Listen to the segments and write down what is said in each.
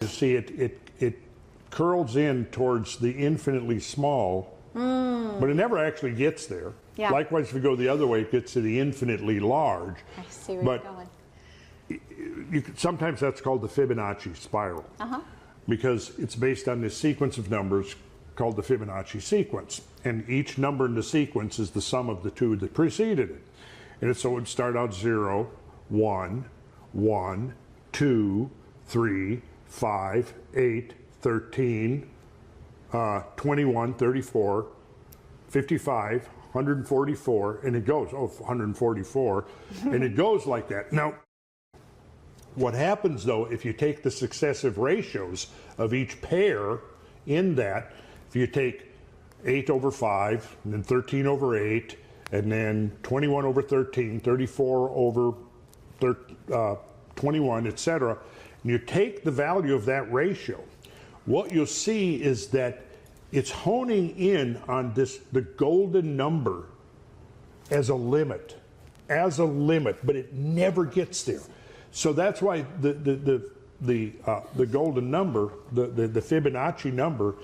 You see, it curls in towards the infinitely small, but it never actually gets there. Yeah. Likewise, if you go the other way, it gets to the infinitely large. I see where you're going. Sometimes that's called the Fibonacci spiral, because it's based on this sequence of numbers called the Fibonacci sequence. And each number in the sequence is the sum of the two that preceded it. And so it would start out 0, 1, 1, 2, 3, 5, 8, 13, 21, 34, 55, 144, and it goes, 144, and it goes like that. Now, what happens though, if you take the successive ratios of each pair in that, if you take 8 over 5, and then 13 over 8, and then 21 over 13, 34 over 21, etc., and you take the value of that ratio, what you'll see is that it's honing in on the golden number as a limit, but it never gets there. So that's why the golden number, the Fibonacci number,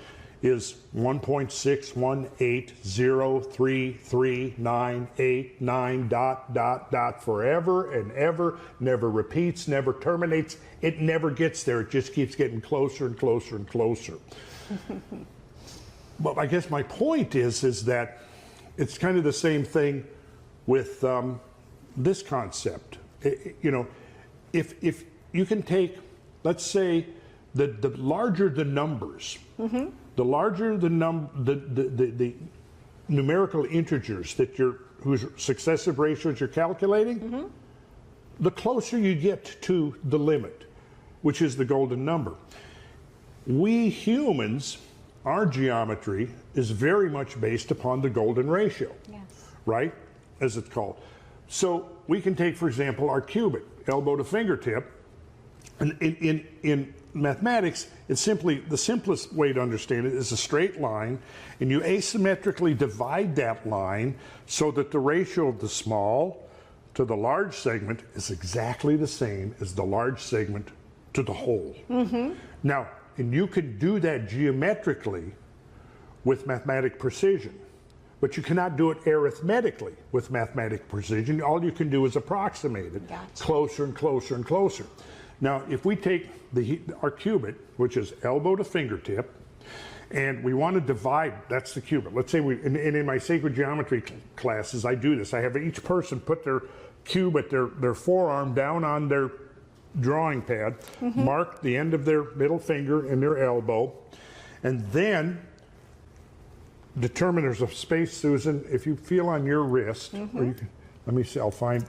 is 1.61803398 forever and ever, never repeats, never terminates. It never gets there. It just keeps getting closer and closer and closer. But I guess my point is that it's kind of the same thing with this concept. If you can take, let's say, the larger the numbers, the larger the numerical integers that whose successive ratios you're calculating, the closer you get to the limit, which is the golden number. We humans, our geometry is very much based upon the golden ratio, right, as it's called. So we can take, for example, our cubit, elbow to fingertip, and in mathematics, it's simply, the simplest way to understand it is a straight line, and you asymmetrically divide that line so that the ratio of the small to the large segment is exactly the same as the large segment to the whole. Now, and you can do that geometrically with mathematic precision, but you cannot do it arithmetically with mathematic precision. All you can do is approximate it closer and closer and closer. Now, if we take our cubit, which is elbow to fingertip, and we want to divide, that's the cubit. Let's say in my sacred geometry classes, I do this. I have each person put their cubit, their forearm down on their drawing pad, mark the end of their middle finger and their elbow, and then determine there's a space, Susan, if you feel on your wrist, or you can, let me see, I'll find.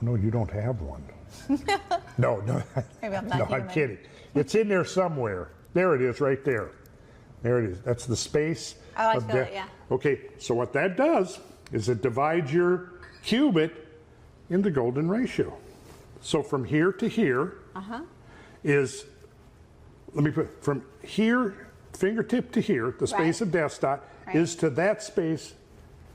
No, you don't have one. No, Maybe I'm not no, I'm kidding. It's in there somewhere. There it is, right there. There it is. That's the space. Oh, I feel it, yeah. Okay, so what that does is it divides your cubit in the golden ratio. So from here to here is, let me put, from here, fingertip to here, the space of death dot, is to that space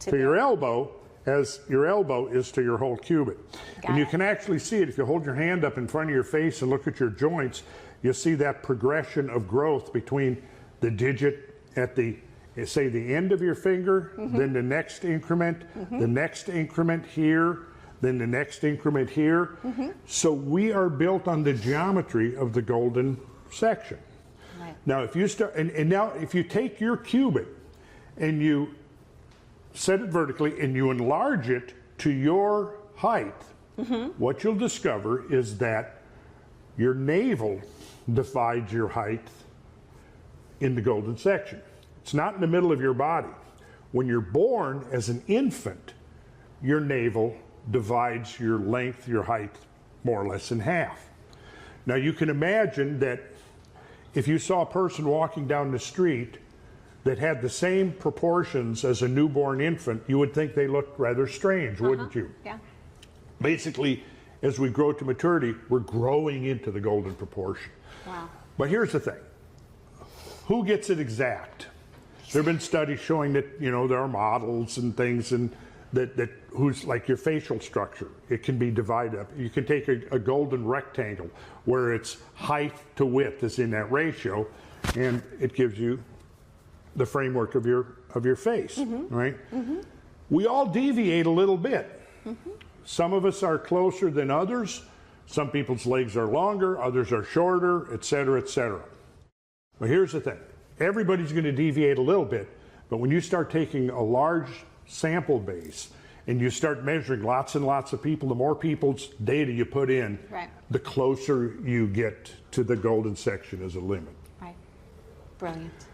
to your elbow, as your elbow is to your whole cubit. And you can actually see it if you hold your hand up in front of your face and look at your joints. You'll see that progression of growth between the digit at the, say, the end of your finger, then the next increment, the next increment here, then the next increment here. So we are built on the geometry of the golden section. Now, if you start, and now if you take your cubit and you set it vertically and you enlarge it to your height, what you'll discover is that your navel divides your height in the golden section. It's not in the middle of your body. When you're born as an infant, your navel divides your length, your height, more or less in half. Now you can imagine that if you saw a person walking down the street that had the same proportions as a newborn infant, you would think they looked rather strange, wouldn't you? Yeah. Basically, as we grow to maturity, we're growing into the golden proportion. Wow. But here's the thing. Who gets it exact? There have been studies showing that, there are models and things, and that who's like your facial structure. It can be divided up. You can take a golden rectangle where its height to width is in that ratio, and it gives you the framework of your face, right? We all deviate a little bit. Some of us are closer than others. Some people's legs are longer, others are shorter, et cetera, et cetera. But here's the thing. Everybody's going to deviate a little bit, but when you start taking a large sample base and you start measuring lots and lots of people, the more people's data you put in, Right. the closer you get to the golden section as a limit. Right. Brilliant.